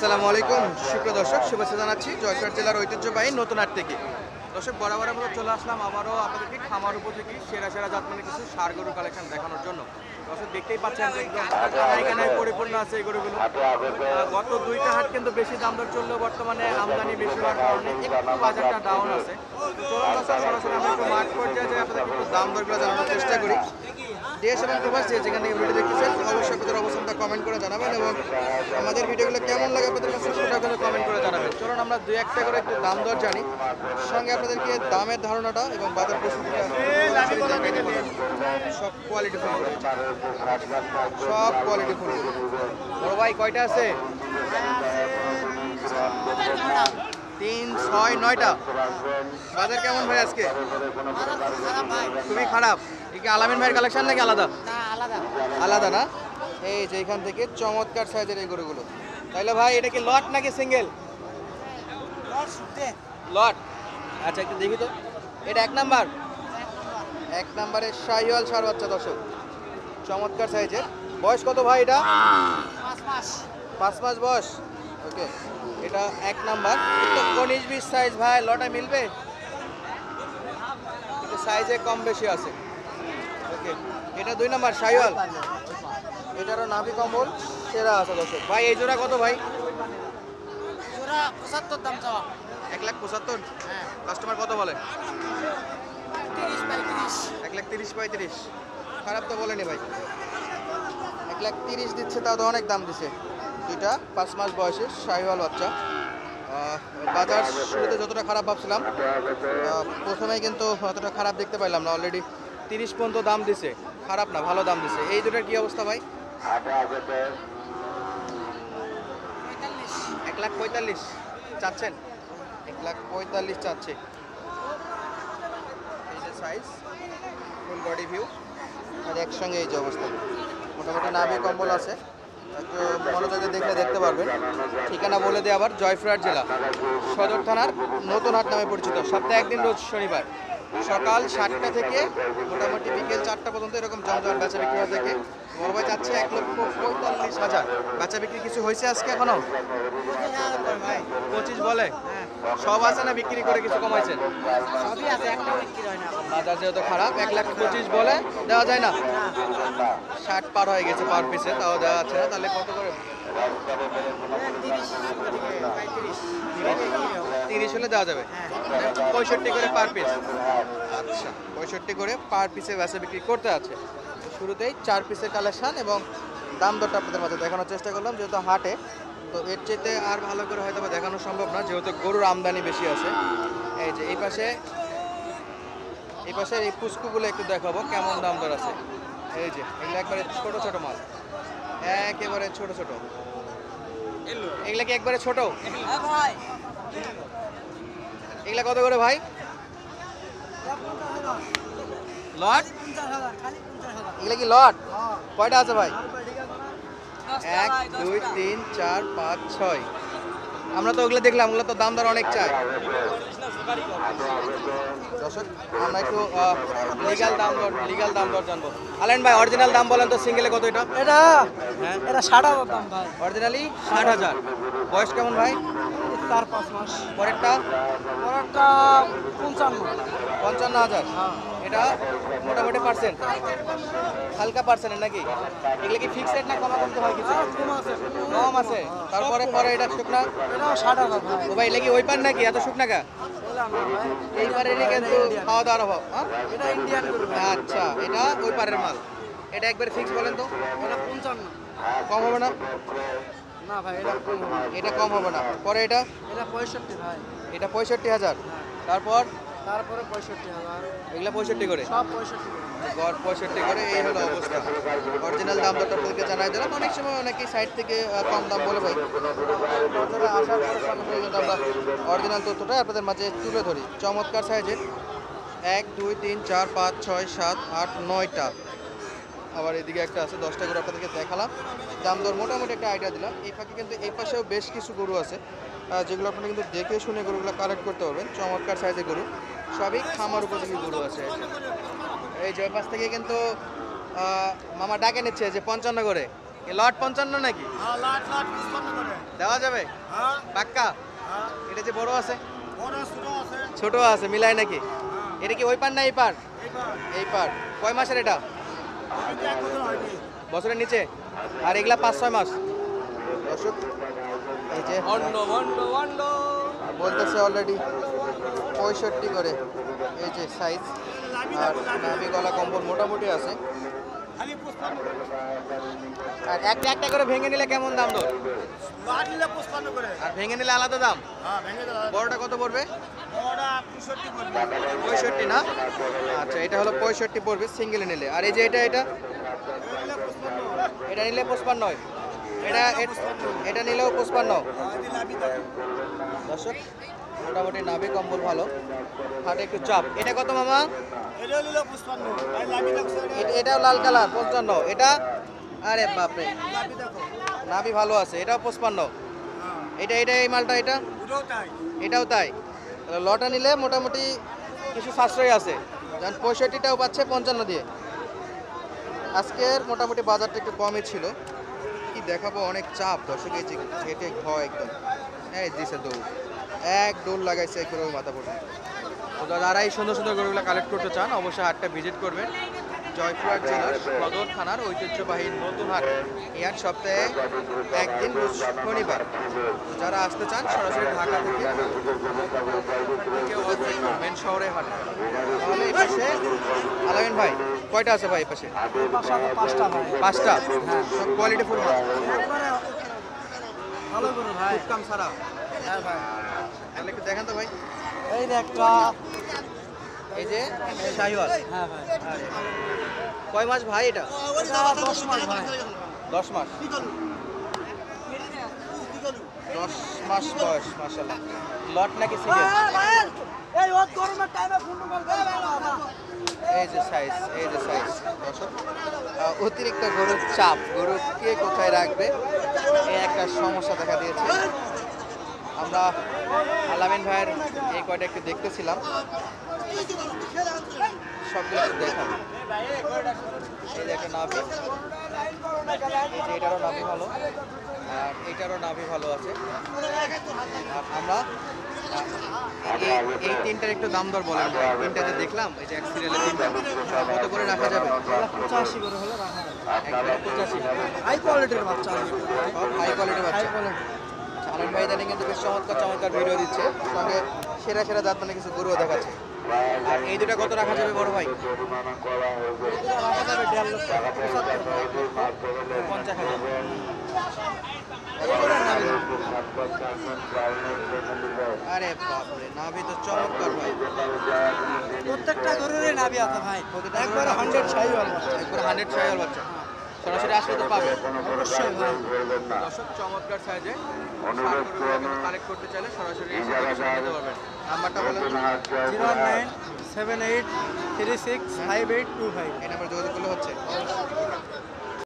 আসসালামু আলাইকুম সুপ্রিয় দর্শক, শুভেচ্ছা জানাচ্ছি জয়পুরহাট জেলার ঐতিহ্যবাহী নতুন হাট থেকে। দর্শক, বরাবর আমরা চলে আসলাম আবারও আপনাদেরকে খামার উপযোগী সেরা সেরা জাতমানের কিছু ষাঁড় গরুর কালেকশন দেখানোর জন্য। দর্শক, দেখতেই পাচ্ছেন যে এখানে পরিপূর্ণ আছে এই গরুগুলো। গত দুইটা হাট কিন্তু বেশি দাম দর চললেও বর্তমানে আমদানি বেশি হওয়ার কারণে একটু বাজারটা ডাউন আছে। তো চলুন দর্শক, সরাসরি আমরা একটু মাঠ পর্যায়ে যাই, আপনাদের একটু দাম দরগুলো জানানোর চেষ্টা করি। দেশ এবং প্রবাস যেখানে ভিডিও দেখতেছেন অবশ্যই আপনাদের অবস্থানটা কমেন্ট করে জানাবেন এবং আমাদের ভিডিওগুলো কেমন লাগে আপনাদের কাছে সেটা করে কমেন্ট করে জানাবেন। চলুন আমরা দুই একটা করে একটু দাম দর জানি, সঙ্গে আপনাদেরকে দামের ধারণাটা এবং বাজার পরিস্থিতিটা সব কোয়ালিটি ফুল, সব কোয়ালিটি ফুল। বড় ভাই কয়টা আছে? 3, 6, 9টা। বাজার কেমন ভাই আজকে? খুবই খারাপ। কি আলামিন ভাইয়ের কালেকশন নাকি আলাদা? আলাদা না। এই যে এখান থেকে চমৎকার সাইজের এই গরুগুলো। তাইলে ভাই এটা কি লট নাকি সিঙ্গেল? লট। আচ্ছা, একটু দেখি তো। এটা 1 নাম্বার। 1 নাম্বারের শাহিওয়াল ষাঁড় বাচ্চা। দর্শক, চমৎকার সাইজের। বয়স কত ভাই এটা? 5 মাস বয়স। ওকে, এটা 1 নাম্বার। 19-20 সাইজ ভাই, লটে মিলবে? সাইজে কম বেশি আছে। ওকে, এটা 2 নাম্বার শাহিওয়াল। এটারও নাভি কম্বল সেরা আছে। দর্শক ভাই, এই জোড়া কত ভাই? জোড়া 75 দাম চাওয়া। 1,75,000। হ্যাঁ, কাস্টমার কত বলে? 1,30,000-1,35,000। খারাপ তো বলেনি ভাই। 1,30,000 দিচ্ছে, তাও তো অনেক দাম দিছে। দুইটা 5 মাস বয়সের শাহিওয়াল বাচ্চা। বাজার শুরুতে যতটা খারাপ ভাবছিলাম, প্রথমেই কিন্তু অতটা খারাপ দেখতে পাইলাম না। অলরেডি 30 পর্যন্ত দাম দিছে। খারাপ না, ভালো দাম দিছে। এই দুটার কি অবস্থা ভাই? 1,45,000 চাচ্ছেন? 1,45,000 চাচ্ছে। এই যে সাইজ, ফুল বডি ভিউ, আর একসঙ্গে এই যে অবস্থা। মোটামুটি নাভি কম্বল আছে, একটু মনোযোগে দেখলে দেখতে পারবেন। ঠিকানা বলে দিয়ে আবার, জয়পুরহাট জেলা সদর থানার নতুন হাট নামে পরিচিত। সপ্তাহে একদিন, রোজ শনিবার সকাল 7টা থেকে মোটামুটি বিকেল 4টা পর্যন্ত এরকম জমজমাট বেচা বিক্রি হয়ে থাকে। বড় ভাই চাচ্ছে 1,45,000। বেচা বিক্রি কিছু হয়েছে আজকে এখনো? 25 বলে। সব আছে না বিক্রি করে কিছু কমাইছেন? সবই আছে, একটাও বিক্রি হয় না। বাজার যেহেতু খারাপ, 1,25,000 বলে দেওয়া যায় না? 60 পার হয়ে গেছে পার পিসে, তাও দেওয়া যাচ্ছে না। তাহলে কত করে? 30 হলে দেওয়া যাবে। 65 করে পার পিস। আচ্ছা, 65 করে পার পিসে বেচা বিক্রি করতে আছে। শুরুতেই 4 পিসের কালেকশন এবং দাম দরটা আপনাদের মাঝে দেখানোর চেষ্টা করলাম, যেহেতু হাটে। তো এর চাইতে আর ভালো করে হয়তো দেখানো সম্ভব না, যেহেতু গরুর আমদানি বেশি আছে। এই যে এই পাশে এই পুষ্কুগুলো একটু দেখাবো কেমন দাম দর আছে। এই যে এগুলো একবারে ছোট ছোট মাল, একেবারে ছোট ছোট। এগুলা কি একবারে ছোট? এগুলা কত করে ভাই? লট? এগুলা কি লট? কয়টা আছে ভাই? 1, 2, 3, 4, 5, 6। আমরা তো ওগুলো দেখলাম, ওগুলো তো দাম দর অনেক চাই। দর্শক, আমরা একটু লিগাল দাম দর জানবো। আলেন ভাই, অরিজিনাল দাম বলেন তো, সিঙ্গেলে কত এটা? এটা হ্যাঁ, এটা 60,000 দাম ভাই। অরিজিনালি 60,000। বয়স কেমন ভাই? 4-5 মাস। পরেরটা? পরেরটা 55,000। এটা মোটামুটি পার্সেন্ট, হালকা পার্সেন্টের নাকি? এগুলো কি ফিক্সড রেট না কমা কমতে হয় কিছু? কম আছে। তারপরে পরে এটা শুকনা? এটাও 60,000 ভাই। ও ভাই, এগুলো কি ওই পার নাকি এত শুকনা কা? এই পারেরই কিন্তু খাওয়া দাওয়ার অভাব। এটা ইন্ডিয়ান গরু ভাই। আচ্ছা, এটা ওই পারের মাল। এটা একবার ফিক্স বলেন তো। এটা 55। কম হবে না? না ভাই, এটা কম হবে। এটা কম হবে না। পরে এটা? এটা 65 ভাই। এটা 65,000। তারপর? তারপরে 65,000। এগুলা 65 করে? সব 65 করে। গড় 65 করে। এই হলো অবস্থা। অরিজিনাল দাম দরটা আপনাদেরকে জানাই দিলাম। অনেক সময় অনেকেই সাইড থেকে কম দাম বলে ভাই, নজরে আসার পরে সঙ্গে সঙ্গে কিন্তু আমরা অরিজিনাল তথ্যটা আপনাদের মাঝে তুলে ধরি। চমৎকার সাইজের 1, 2, 3, 4, 5, 6, 7, 8, 9টা। আবার এদিকে একটা আছে, 10টা গরু আপনাদেরকে দেখালাম। দাম দর মোটামুটি একটা আইডিয়া দিলাম। এই ফাঁকে কিন্তু এই পাশেও বেশ কিছু গরু আছে, যেগুলো আপনারা কিন্তু দেখে শুনে গরুগুলো কালেক্ট করতে পারবেন। চমৎকার সাইজের গরু, সবই খামার উপযোগী গরু আছে। এই যে পাশ থেকে কিন্তু মামা ডাকে নিচ্ছে যে 55 করে। লট 55 নাকি? দেওয়া যাবে হ্যাঁ পাক্কা? হ্যাঁ এটা যে বড় আছে বড় ছোট আছে ছোট আছে মিলাই নাকি? এটা কি ওই পার না এই পার? এইবার এই পার। কয় মাসের এটা? এটা এক বছর হয়নি বছরের নিচে? আর এগুলা 5-6 মাস। দর্শক এই যে বলতেছে অলরেডি 65 করে এই যে সাইজ। আর নাভি গলা কম্বল মোটামুটি আছে। খালি 55 করে আর একটা একটা করে ভেঙে নিলে কেমন দাম দর? বাদ নিলে 55 করে আর ভেঙে নিলে আলাদা দাম? হ্যাঁ ভেঙে দাও বড়টা কত পড়বে? বড়টা 65 করবে 65 না? আচ্ছা এটা হলো 65 পড়বে সিঙ্গেলে নিলে। আর এই যে এটা এগুলো 55 এটা নিলে 55। এটা নিলেও 55। আদি লাভি দাও দর্শক মোটামুটি নাভি কম্বল ভালো, হাটে একটু চাপ। এটা কত মামা? এটা নিলে 55 তাই লাভি দেখছো এটাও লাল কালার 55। এটা আরে বাপরে লাভি দেখো নাভি ভালো আছে, এটাও 55। হ্যাঁ এটা এই মালটা এটা এটাও তাই এটাও তাই। তাহলে লটা নিলে মোটামুটি কিছু সাশ্রয় আছে, যেমন 65টাও পাচ্ছে 55 দিয়ে। আজকের মোটামুটি বাজারটা একটু কমই ছিল। কি দেখাবো, অনেক চাপ দর্শক। এই যে ঘেটে ঘয় একদম এই দিছে দৌড়, এক দৌড় লাগাইছে একবারে ওই মাথা পর্যন্ত। তো যারা এই সুন্দর সুন্দর গরুগুলো কালেক্ট করতে চান অবশ্যই হাটটা ভিজিট করবেন। জয়পুরহাট জেলার সদর থানার ঐতিহ্যবাহী নতুন হাট। এই হাট সপ্তাহে একদিন রোজ শনিবার। যারা আসতে চান সরাসরি ঢাকা থেকে কেউ মেন শহরে হাট। তাহলে এই পাশে আলামিন ভাই কয়টা আছে ভাই এই পাশে? পাঁচটা পাঁচটা ভাই 5টা। সব কোয়ালিটি ফুল মাল, একবারে ভালো করে ভাই কাম ছাড়া। হ্যাঁ ভাই তাহলে একটু দেখেন তো ভাই। এই যে একটা এই যে শাহিওয়াল। হ্যাঁ ভাই আরে, কয় মাস ভাই এটা? এটা 10 মাস ভাই 10 মাস। 10 মাস বয়স মাশাআল্লাহ। লট নাকি সিঙ্গেল? এই ওর গরমের টাইমে ফোন করবে এই যে সাইজ, এই যে সাইজ দর্শক। অতিরিক্ত গরুর চাপ, গরু কে কোথায় রাখবে এই একটা সমস্যা দেখা দিয়েছে। আমরা আলামিন ভাইয়ের এই কয়টা একটু দেখতেছিলাম, সবগুলো একটু দেখান। এই যে একটা নাভি, এই যে এটারও নাভি ভালো, আর এটারও নাভি ভালো আছে। আর আমরা এই তিনটার একটু দাম দর বলেন ভাই। তিনটা যে দেখলাম এই যে এক সিরিয়ালে তিনটা, কত করে রাখা যাবে? 85 করে হলে রাখা যাবে একবারে 85। হাই কোয়ালিটির বাচ্চা সব হাই কোয়ালিটির বাচ্চা। হাই কোয়ালিটি আনন্দ ভাই ইদানিং কিন্তু বেশ চমৎকার চমৎকার ভিডিও দিচ্ছে, সঙ্গে সেরা সেরা জাত মানে কিছু গরুও দেখাচ্ছে। আর এই দুটা কত রাখা যাবে বড় ভাই? রাখা যাবে 1.5 লক্ষ 75 50,000। আরে বাপরে, নাভি তো চমৎকার ভাই। প্রত্যেকটা গরুরই নাভি আছে ভাই প্রতিটা একবারে গরুর 100 শাহিওয়াল বাচ্চা একবারে 100 শাহিওয়াল বাচ্চা। সরাসরি আসলে তো পাবে। অবশ্যই ভাই দর্শক চমৎকার সাইজে কালেক্ট করতে চাইলে সরাসরি এসে দেখে শুনে নিতে পারবেন। নাম্বারটা বলেন। 0978365825 এই নাম্বার যোগাযোগ করলে হচ্ছে।